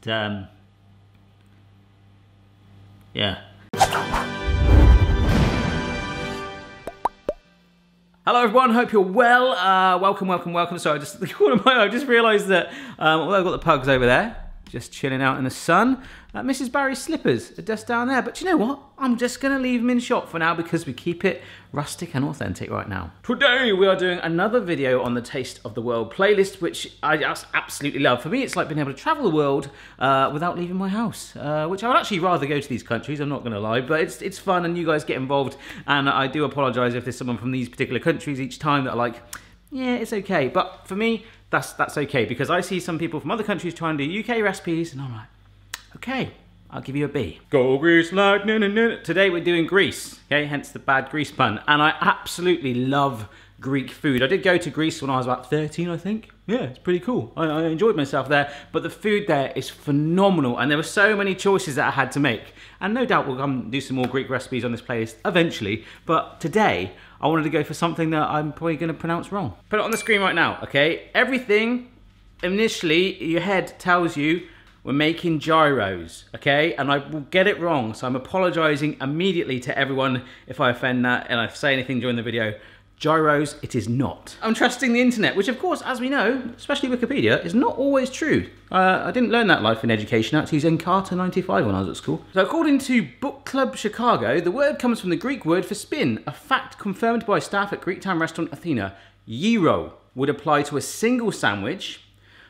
yeah. Hello everyone, hope you're well. Welcome. Sorry, I just realised that although I've got the pugs over there, just chilling out in the sun, Mrs. Barry's slippers are just down there. But you know what? I'm just going to leave them in shop for now because we keep it rustic and authentic right now. Today we are doing another video on the Taste of the World playlist, which I just absolutely love. For me, it's like being able to travel the world without leaving my house, which I would actually rather go to these countries, I'm not going to lie, but it's fun and you guys get involved. And I do apologise if there's someone from these particular countries each time that are like, yeah, it's okay. But for me, that's okay, because I see some people from other countries trying to do UK recipes, and I'm like, okay, I'll give you a B. Go Greece like na na na. Today we're doing Greece, okay, hence the bad Greece pun. And I absolutely love Greek food. I did go to Greece when I was about 13, I think. Yeah, it's pretty cool. I enjoyed myself there, but the food there is phenomenal, and there were so many choices that I had to make. And no doubt we'll come do some more Greek recipes on this playlist eventually, but today I wanted to go for something that I'm probably going to pronounce wrong. Put it on the screen right now, okay? Everything, initially, your head tells you we're making gyros, okay? And I will get it wrong, so I'm apologising immediately to everyone if I offend that and I say anything during the video. Gyros, it is not. I'm trusting the internet, which of course, as we know, especially Wikipedia, is not always true. I didn't learn that life in education. I had to use Encarta 95 when I was at school. So according to Book Club Chicago, the word comes from the Greek word for spin, a fact confirmed by staff at Greektown restaurant Athena. Gyro would apply to a single sandwich,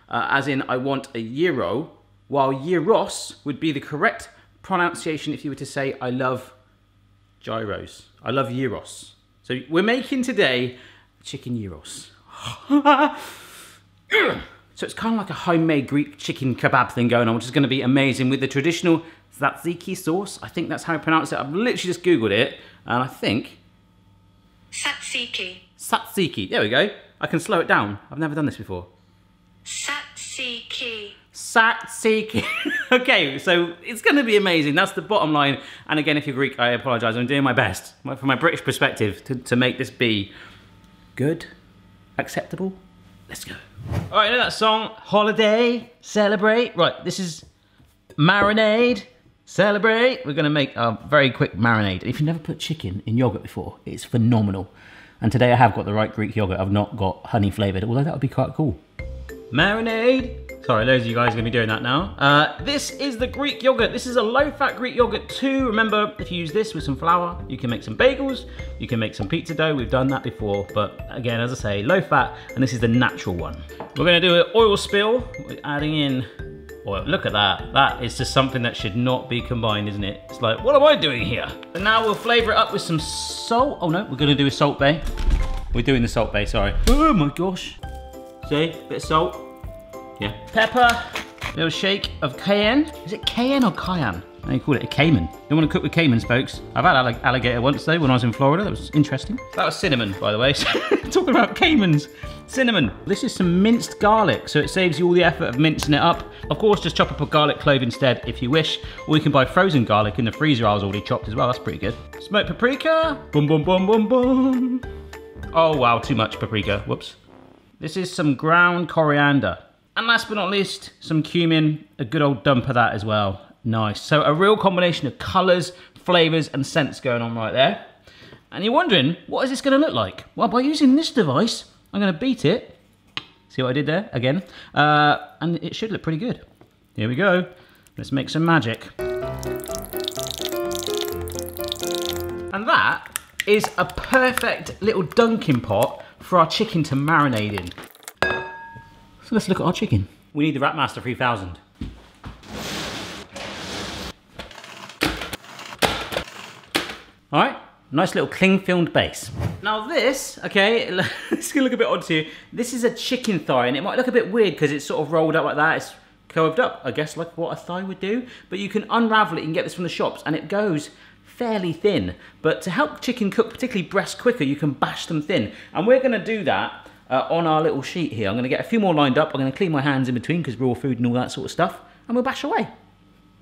as in I want a gyro, while gyros would be the correct pronunciation if you were to say I love gyros. I love gyros. So we're making today chicken gyros. So it's kind of like a homemade Greek chicken kebab thing going on, which is going to be amazing with the traditional tzatziki sauce. I think that's how I pronounce it. I've literally just Googled it, and I think... Tzatziki. Tzatziki. There we go. I can slow it down. I've never done this before. Tzatziki. Tzatziki. Okay, so it's going to be amazing. That's the bottom line. And again, if you're Greek, I apologise. I'm doing my best, from my British perspective, to make this be good, acceptable. Let's go. All right, you know that song, Holiday, Celebrate? Right, this is Marinade, Celebrate. We're going to make a very quick marinade. If you've never put chicken in yogurt before, it's phenomenal. And today I have got the right Greek yogurt. I've not got honey flavoured, although that would be quite cool. Marinade. Sorry, loads of you guys are going to be doing that now. This is the Greek yogurt. This is a low-fat Greek yogurt too. Remember, if you use this with some flour, you can make some bagels, you can make some pizza dough. We've done that before, but again, as I say, low-fat, and this is the natural one. We're going to do an oil spill. We're adding in oil. Look at that. That is just something that should not be combined, isn't it? It's like, what am I doing here? And now we'll flavour it up with some salt. Oh no, we're going to do a salt bay. We're doing the salt bay, sorry. Oh my gosh. See, bit of salt. Yeah. Pepper, a little shake of cayenne. Is it cayenne or cayenne? How do you call it? A cayman. Don't want to cook with caymans, folks. I've had alligator once though when I was in Florida. That was interesting. That was cinnamon, by the way. Talking about caymans. Cinnamon. This is some minced garlic, so it saves you all the effort of mincing it up. Of course, just chop up a garlic clove instead if you wish, or you can buy frozen garlic in the freezer. I was already chopped as well. That's pretty good. Smoked paprika. Boom, boom, boom, boom, boom. Oh wow, too much paprika. Whoops. This is some ground coriander. And last but not least, some cumin, a good old dump of that as well. Nice. So a real combination of colours, flavours and scents going on right there. And you're wondering, what is this going to look like? Well, by using this device, I'm going to beat it. See what I did there? Again. And it should look pretty good. Here we go. Let's make some magic. And that is a perfect little dunking pot for our chicken to marinate in. So let's look at our chicken. We need the Rapmaster 3000. All right, nice little cling filmed base. Now this, okay, it's gonna look a bit odd to you. This is a chicken thigh, and it might look a bit weird because it's sort of rolled up like that. It's curved up, I guess, like what a thigh would do. But you can unravel it, you can get this from the shops, and it goes fairly thin. But to help chicken cook, particularly breast, quicker, you can bash them thin. And we're gonna do that on our little sheet here. I'm going to get a few more lined up. I'm going to clean my hands in between because raw food and all that sort of stuff, and we'll bash away.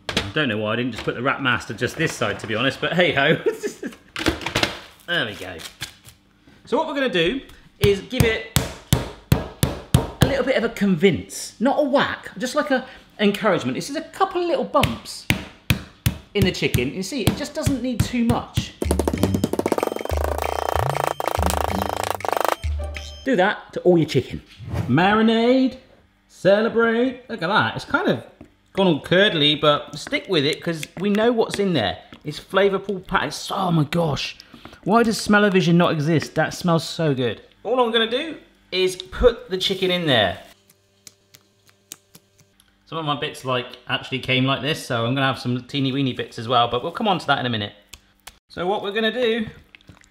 I don't know why I didn't just put the Rapmaster just this side, to be honest, but hey ho. There we go. So what we're going to do is give it a little bit of a convince, not a whack, just like a encouragement. This is a couple of little bumps in the chicken. You see, it just doesn't need too much. Do that to all your chicken. Marinade, celebrate. Look at that. It's kind of gone all curdly, but stick with it because we know what's in there. It's flavorful patties. Oh my gosh. Why does smell-o-vision not exist? That smells so good. All I'm gonna do is put the chicken in there. Some of my bits actually came like this, so I'm gonna have some teeny weeny bits as well, but we'll come on to that in a minute. So what we're gonna do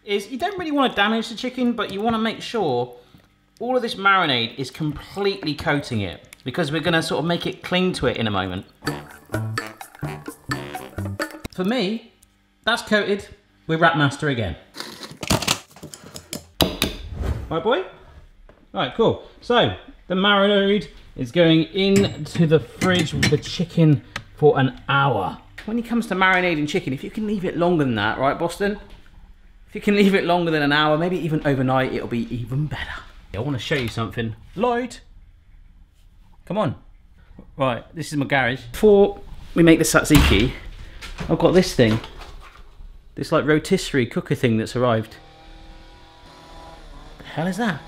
is, you don't really want to damage the chicken, but you want to make sure all of this marinade is completely coating it, because we're gonna sort of make it cling to it in a moment. For me, that's coated. We're wrap master again. Right, boy? Right, cool. So, the marinade is going into the fridge with the chicken for an hour. When it comes to marinating chicken, if you can leave it longer than that, right, Boston? If you can leave it longer than an hour, maybe even overnight, it'll be even better. I want to show you something. Lloyd, come on. Right, this is my garage. Before we make the tzatziki, I've got this thing. This rotisserie cooker thing that's arrived. The hell is that?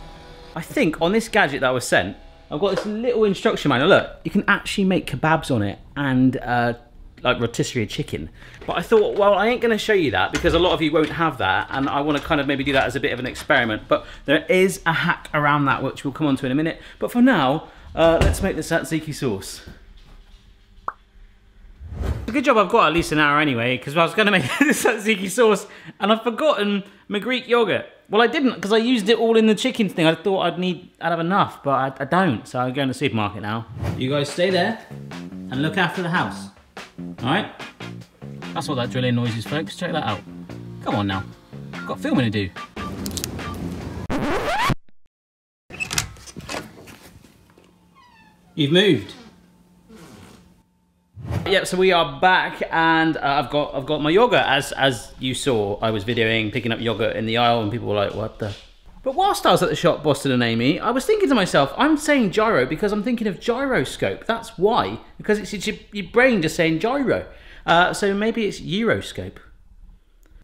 I think on this gadget that I was sent, I've got this little instruction manual. Look, you can actually make kebabs on it and rotisserie chicken. But I thought, well, I ain't gonna show you that because a lot of you won't have that, and I wanna kind of maybe do that as a bit of an experiment. But there is a hack around that, which we'll come on to in a minute. But for now, let's make the tzatziki sauce. Good job I've got at least an hour anyway, because I was going to make the tzatziki sauce and I've forgotten my Greek yogurt. Well, I didn't, because I used it all in the chicken thing. I thought I'd have enough, but I don't. So I'm going to the supermarket now. You guys stay there and look after the house. All right? That's what that drilling noise is, folks. Check that out. Come on now. I've got filming to do. You've moved. Yep, so we are back, and I've got my yogurt. As you saw, I was videoing picking up yogurt in the aisle, and people were like, "What the?" But whilst I was at the shop, Boston and Amy, I was thinking to myself, I'm saying gyro because I'm thinking of gyroscope. That's why, because it's your brain just saying gyro. So maybe it's Euroscope.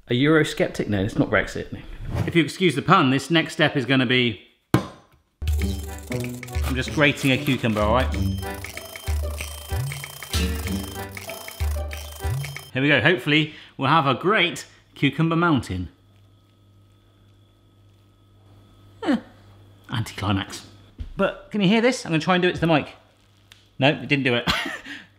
A Eurosceptic? No, it's not Brexit. No. If you excuse the pun, this next step is going to be, I'm just grating a cucumber, all right? Here we go. Hopefully we'll have a great cucumber mountain. Anticlimax. But can you hear this? I'm going to try and do it to the mic. No, it didn't do it.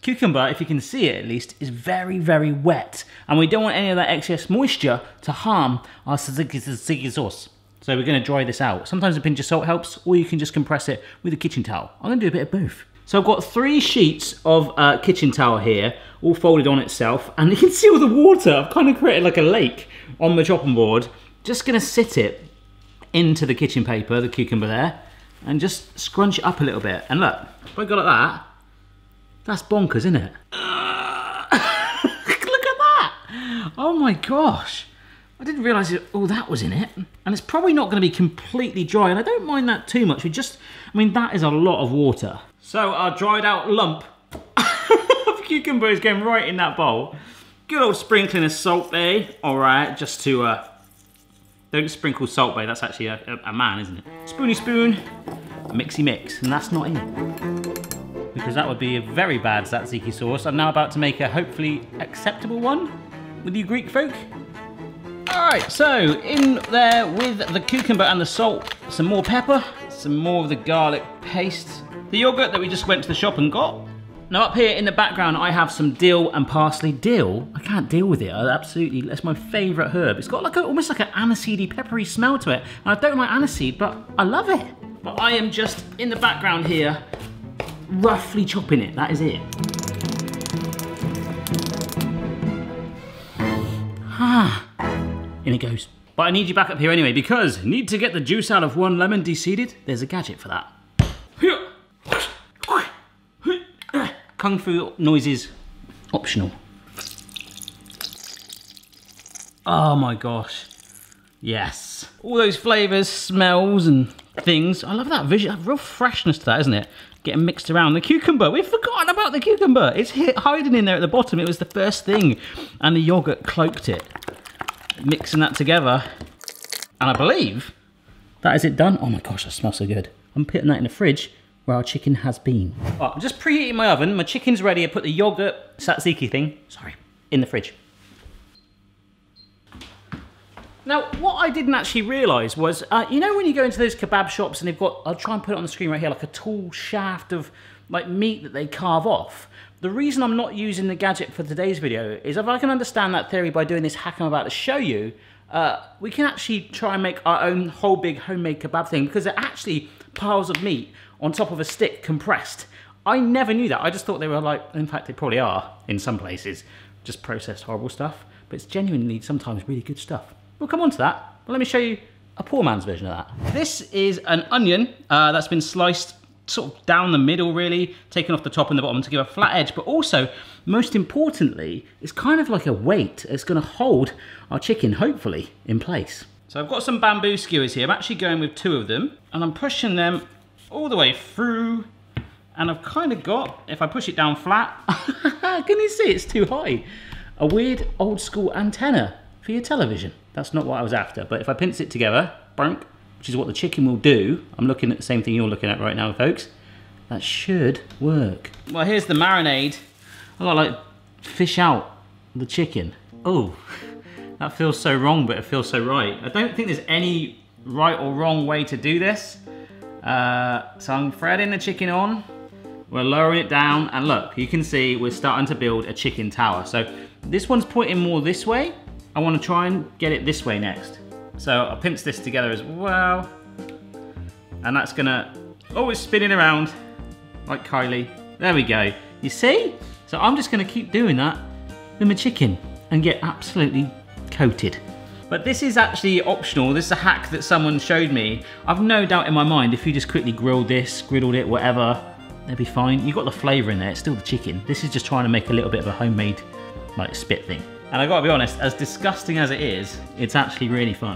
Cucumber, if you can see it at least, is very, very wet. And we don't want any of that excess moisture to harm our tzatziki sauce. So we're going to dry this out. Sometimes a pinch of salt helps, or you can just compress it with a kitchen towel. I'm going to do a bit of both. So I've got 3 sheets of kitchen towel here, all folded on itself, and you can see all the water. I've kind of created like a lake on the chopping board. Just gonna sit it into the kitchen paper, the cucumber there, and just scrunch it up a little bit. And look, if I go like that, that's bonkers, isn't it? Look at that! Oh my gosh. I didn't realise all that was in it. And it's probably not gonna be completely dry, and I don't mind that too much. I mean, that is a lot of water. So our dried out lump of cucumber is going right in that bowl. Good old sprinkling of Salt Bay. All right, just to, don't sprinkle Salt Bay, that's actually a man, isn't it? Spoony spoon, mixy mix, and that's not it. Because that would be a very bad tzatziki sauce. I'm now about to make a hopefully acceptable one with you Greek folk. All right, so in there with the cucumber and the salt, some more pepper, some more of the garlic paste, the yogurt that we just went to the shop and got. Now up here in the background, I have some dill and parsley. Dill, I can't deal with it. Absolutely, that's my favorite herb. It's got like almost like an aniseedy, peppery smell to it. And I don't like aniseed, but I love it. But I am just in the background here, roughly chopping it. That is it. In it goes. But I need you back up here anyway, because need to get the juice out of one lemon de-seeded. There's a gadget for that. Kung Fu noises optional. Oh my gosh. Yes. All those flavours, smells and things. I love that vision, real freshness to that, isn't it? Getting mixed around. The cucumber, we've forgotten about the cucumber. It's hiding in there at the bottom. It was the first thing, and the yogurt cloaked it. Mixing that together, and I believe that is it done. Oh my gosh, that smells so good. I'm putting that in the fridge where our chicken has been. Right, I'm just preheating my oven. My chicken's ready. I put the yogurt tzatziki thing, in the fridge. Now, what I didn't actually realise was, you know when you go into those kebab shops and they've got, I'll try and put it on the screen right here, like a tall shaft of like meat that they carve off. The reason I'm not using the gadget for today's video is if I can understand that theory by doing this hack I'm about to show you, we can actually try and make our own whole big homemade kebab thing, because they're actually piles of meat on top of a stick compressed. I never knew that. I just thought they were like, in fact they probably are in some places, just processed horrible stuff, but it's genuinely sometimes really good stuff. We'll come on to that, but let me show you a poor man's version of that. This is an onion that's been sliced sort of down the middle really, taken off the top and the bottom to give a flat edge, but also, most importantly, it's kind of like a weight. It's gonna hold our chicken, hopefully, in place. So I've got some bamboo skewers here. I'm actually going with 2 of them, and I'm pushing them all the way through, and I've kind of got, if I push it down flat, can you see it's too high? A weird old school antenna for your television. That's not what I was after, but if I pinch it together, bonk, which is what the chicken will do, I'm looking at the same thing you're looking at right now, folks, that should work. Well, here's the marinade. I gotta like fish out the chicken. Oh, that feels so wrong, but it feels so right. I don't think there's any right or wrong way to do this. So I'm threading the chicken on, we're lowering it down, and look, you can see we're starting to build a chicken tower. So this one's pointing more this way. I want to try and get it this way next. So I'll pinch this together as well. And that's gonna, oh, it's spinning around like Kylie. There we go. You see? So I'm just gonna keep doing that with my chicken and get absolutely coated. But this is actually optional. This is a hack that someone showed me. I've no doubt in my mind, if you just quickly griddled it, whatever, they'd be fine. You've got the flavor in there, it's still the chicken. This is just trying to make a little bit of a homemade like spit thing. And I gotta be honest, as disgusting as it is, it's actually really fun.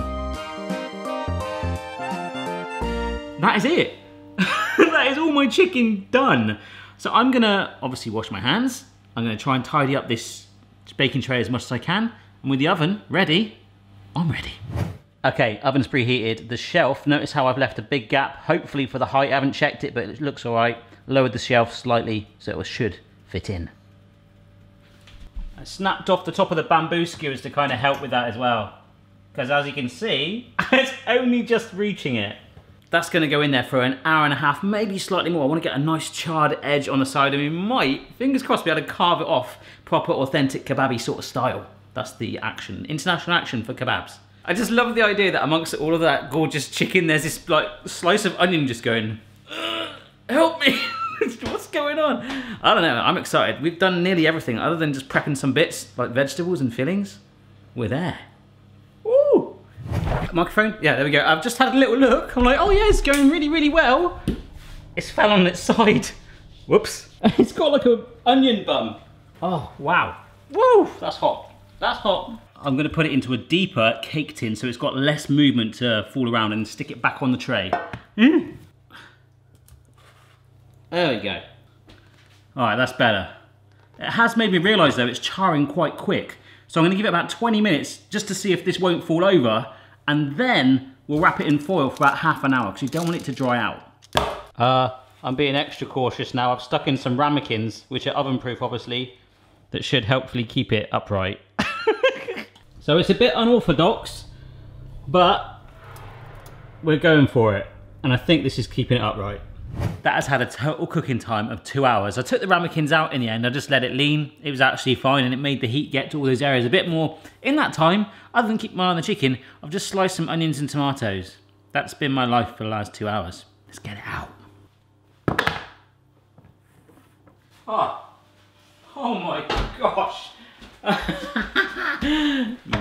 That is it. That is all my chicken done. So I'm gonna obviously wash my hands. I'm gonna try and tidy up this baking tray as much as I can. And with the oven ready, I'm ready. Okay, oven's preheated. The shelf, notice how I've left a big gap, hopefully for the height. I haven't checked it, but it looks all right. Lowered the shelf slightly so it should fit in. I snapped off the top of the bamboo skewers to kind of help with that as well. Because as you can see, it's only just reaching it. That's going to go in there for an hour and a half, maybe slightly more. I want to get a nice charred edge on the side, and we might, fingers crossed, be able to carve it off proper, authentic kebabby sort of style. That's the action, international action for kebabs. I just love the idea that amongst all of that gorgeous chicken, there's this like slice of onion just going, help me. What's going on? I don't know, I'm excited. We've done nearly everything other than just prepping some bits like vegetables and fillings. We're there. Woo! Microphone? Yeah, there we go. I've just had a little look. I'm like, oh yeah, it's going really, really well. It's fell on its side. Whoops. It's got like an onion bun. Oh, wow. Woo! That's hot. That's hot. I'm gonna put it into a deeper cake tin so it's got less movement to fall around, and stick it back on the tray. There we go. All right, that's better. It has made me realise though, it's charring quite quick. So I'm gonna give it about 20 minutes just to see if this won't fall over, and then we'll wrap it in foil for about half an hour because you don't want it to dry out. I'm being extra cautious now. I've stuck in some ramekins, which are oven proof obviously, that should hopefully keep it upright. So it's a bit unorthodox, but we're going for it. And I think this is keeping it upright. That has had a total cooking time of 2 hours. I took the ramekins out in the end, I just let it lean. It was actually fine, and it made the heat get to all those areas a bit more. In that time, other than keep my eye on the chicken, I've just sliced some onions and tomatoes. That's been my life for the last 2 hours. Let's get it out. Oh my gosh.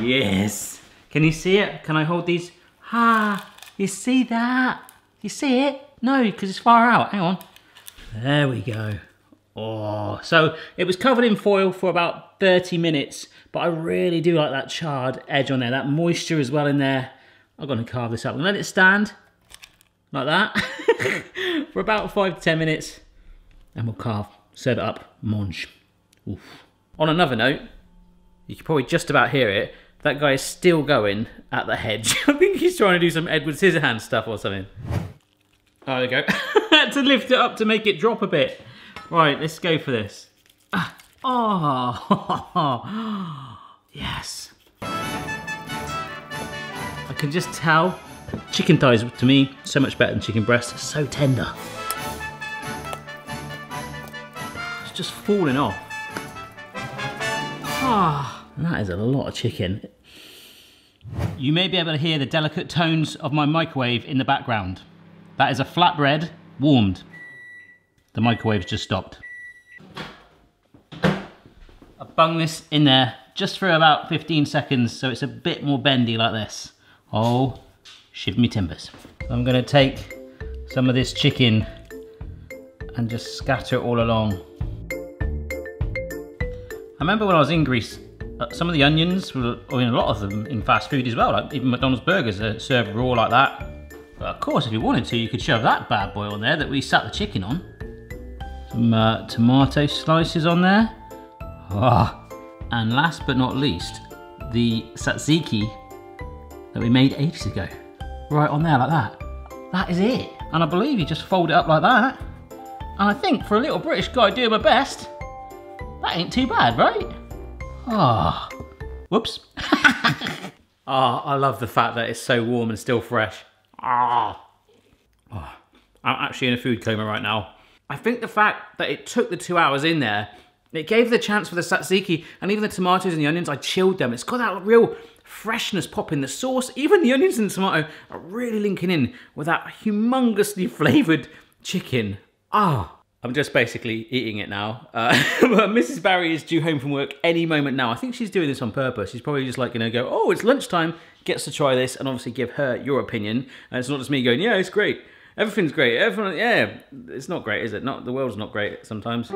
Yes. Can you see it? Can I hold these? You see that? You see it? No, because it's far out. Hang on. There we go. Oh, so it was covered in foil for about 30 minutes, but I really do like that charred edge on there, that moisture as well in there. I'm going to carve this up and let it stand. like that, for about 5 to 10 minutes, and we'll carve, serve it up, mange. Oof. On another note, you can probably just about hear it, that guy is still going at the hedge. I think he's trying to do some Edward Scissorhands stuff or something. Oh, there we go. I had to lift it up to make it drop a bit. Right, let's go for this. Oh, yes. I can just tell, chicken thighs to me, so much better than chicken breast. So tender. It's just falling off. Ah, that is a lot of chicken. You may be able to hear the delicate tones of my microwave in the background. That is a flatbread warmed. The microwave's just stopped. I bung this in there just for about 15 seconds so it's a bit more bendy like this. Oh, shiv me timbers. I'm gonna take some of this chicken and just scatter it all along. I remember when I was in Greece, some of the onions, or in a lot of them in fast food as well, like even McDonald's burgers are served raw like that. But of course, if you wanted to, you could shove that bad boy on there that we sat the chicken on. Some tomato slices on there. Oh. And last but not least, the tzatziki that we made ages ago. Right on there like that. That is it. And I believe you just fold it up like that. And I think for a little British guy doing my best, that ain't too bad, right? Ah, oh. Whoops. Ah, oh, I love the fact that it's so warm and still fresh. Ah, oh. I'm actually in a food coma right now. I think the fact that it took the 2 hours in there, it gave the chance for the tzatziki and even the tomatoes and the onions, I chilled them. It's got that real freshness pop in the sauce. Even the onions and the tomato are really linking in with that humongously flavoured chicken. Ah. I'm just basically eating it now. But Mrs. Barry is due home from work any moment now. I think she's doing this on purpose. She's probably just like, go, oh, it's lunchtime, gets to try this and obviously give her your opinion. And it's not just me going, yeah, it's great. Everything's great. Everyone, yeah, it's not great, is it? Not, the world's not great sometimes.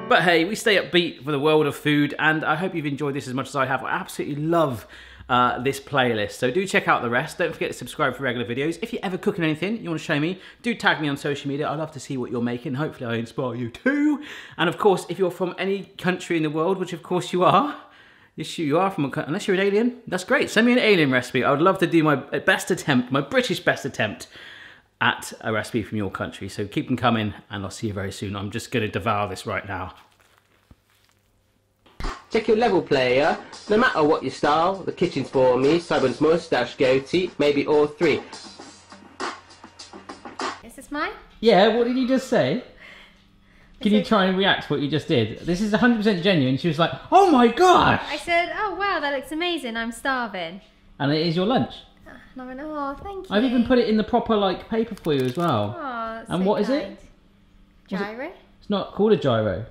But hey, we stay upbeat for the world of food, and I hope you've enjoyed this as much as I have. I absolutely love this playlist, so do check out the rest. Don't forget to subscribe for regular videos. If you're ever cooking anything you want to show me, do tag me on social media. I'd love to see what you're making. Hopefully I inspire you too. And of course, if you're from any country in the world, which of course you are, yes, you are from a country, unless you're an alien, that's great. Send me an alien recipe. I would love to do my best attempt, my British best attempt at a recipe from your country. So keep them coming, and I'll see you very soon. I'm just going to devour this right now. Check your level, player. No matter what your style, the kitchen's for me. Simon's moustache, goatee, maybe all three. Is this mine? Yeah, what did you just say? Can you try and react to what you just did? This is 100% genuine. She was like, oh my gosh! I said, oh wow, that looks amazing. I'm starving. And it is your lunch. And I went, oh, thank you. I've even put it in the proper paper for you as well. Oh, that's and so what is kind. it? Gyro? It's not called a gyro.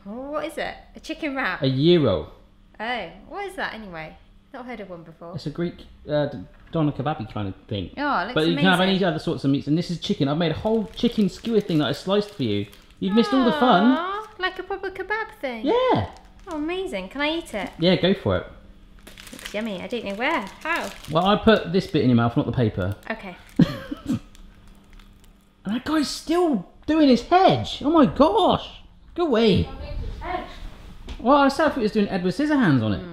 Oh, what is it? A chicken wrap? A gyro. Oh, what is that anyway? Not heard of one before. It's a Greek doner kebabi kind of thing. Oh, it looks but you amazing. can have any other sorts of meats, and this is chicken. I've made a whole chicken skewer thing that I sliced for you. You've missed all the fun. Like a proper kebab thing? Yeah. Oh, amazing. Can I eat it? Yeah, go for it. Looks yummy. I don't know where. How? Well, I put this bit in your mouth, not the paper. Okay. And that guy's still doing his hedge. Oh my gosh. Go away. Well, I said he was doing Edward Scissorhands on it.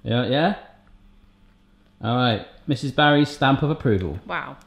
Yeah, yeah? Alright, Mrs. Barry's stamp of approval. Wow.